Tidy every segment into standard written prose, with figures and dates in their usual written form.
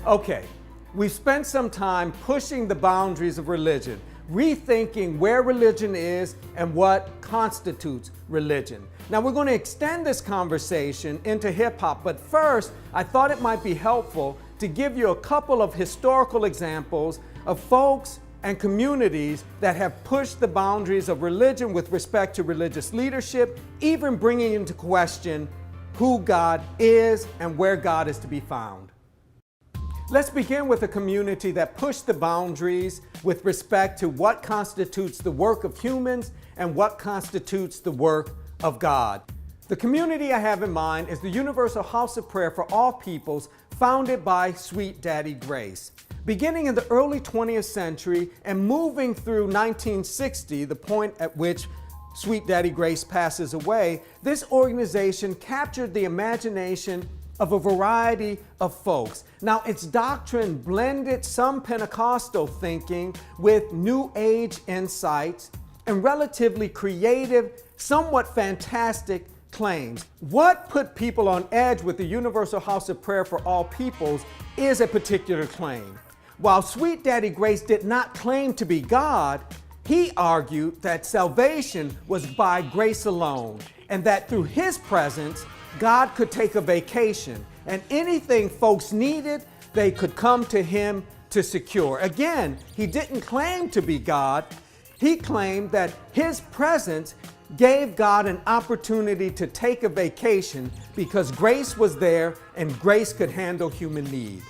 Okay, we've spent some time pushing the boundaries of religion, rethinking where religion is and what constitutes religion. Now we're going to extend this conversation into hip hop, but first I thought it might be helpful to give you a couple of historical examples of folks and communities that have pushed the boundaries of religion with respect to religious leadership, even bringing into question who God is and where God is to be found. Let's begin with a community that pushed the boundaries with respect to what constitutes the work of humans and what constitutes the work of God. The community I have in mind is the Universal House of Prayer for All Peoples, founded by Sweet Daddy Grace. Beginning in the early 20th century and moving through 1960, the point at which Sweet Daddy Grace passes away, this organization captured the imagination of a variety of folks. Now, its doctrine blended some Pentecostal thinking with New Age insights and relatively creative, somewhat fantastic claims. What put people on edge with the Universal House of Prayer for All Peoples is a particular claim. While Sweet Daddy Grace did not claim to be God, he argued that salvation was by grace alone, and that through his presence, God could take a vacation, and anything folks needed, they could come to him to secure. Again, he didn't claim to be God. He claimed that his presence gave God an opportunity to take a vacation because grace was there and grace could handle human need.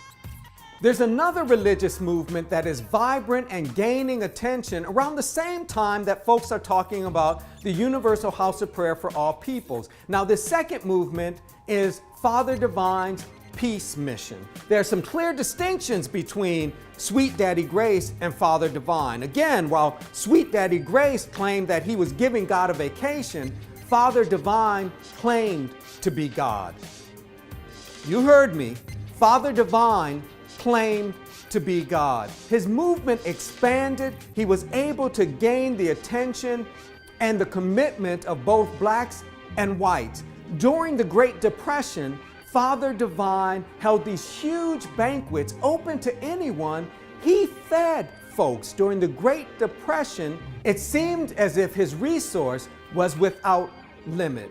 There's another religious movement that is vibrant and gaining attention around the same time that folks are talking about the Universal House of Prayer for All Peoples. Now, the second movement is Father Divine's Peace Mission. There are some clear distinctions between Sweet Daddy Grace and Father Divine. Again, while Sweet Daddy Grace claimed that he was giving God a vacation, Father Divine claimed to be God. You heard me. Father Divine claimed to be God. His movement expanded. He was able to gain the attention and the commitment of both blacks and whites. During the Great Depression, Father Divine held these huge banquets open to anyone. He fed folks during the Great Depression. It seemed as if his resource was without limit.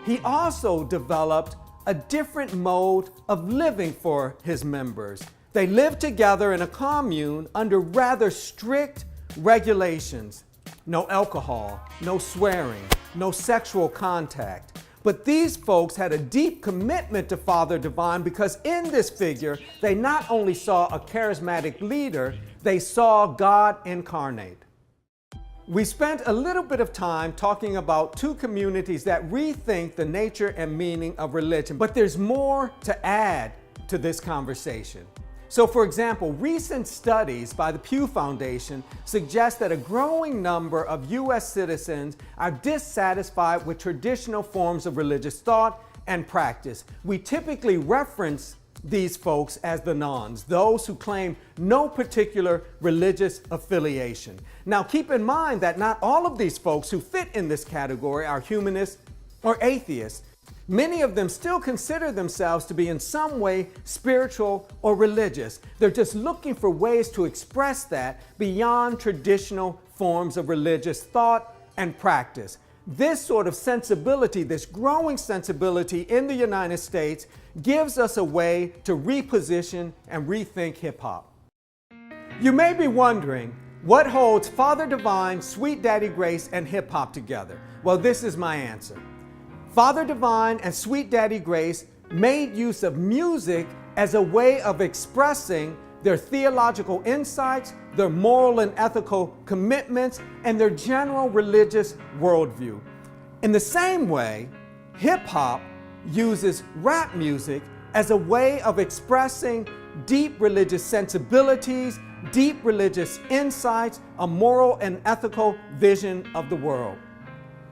He also developed a different mode of living for his members. They lived together in a commune under rather strict regulations. No alcohol, no swearing, no sexual contact. But these folks had a deep commitment to Father Divine because in this figure, they not only saw a charismatic leader, they saw God incarnate. We spent a little bit of time talking about two communities that rethink the nature and meaning of religion, but there's more to add to this conversation. So, for example, recent studies by the Pew Foundation suggest that a growing number of U.S. citizens are dissatisfied with traditional forms of religious thought and practice. We typically reference these folks as the nones, those who claim no particular religious affiliation. Now, keep in mind that not all of these folks who fit in this category are humanists or atheists. Many of them still consider themselves to be in some way spiritual or religious. They're just looking for ways to express that beyond traditional forms of religious thought and practice. This sort of sensibility, this growing sensibility in the United States, gives us a way to reposition and rethink hip hop. You may be wondering, what holds Father Divine, Sweet Daddy Grace, and hip hop together? Well, this is my answer. Father Divine and Sweet Daddy Grace made use of music as a way of expressing their theological insights, their moral and ethical commitments, and their general religious worldview. In the same way, hip-hop uses rap music as a way of expressing deep religious sensibilities, deep religious insights, a moral and ethical vision of the world.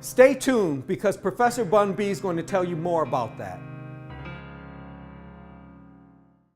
Stay tuned because Professor Bun B is going to tell you more about that.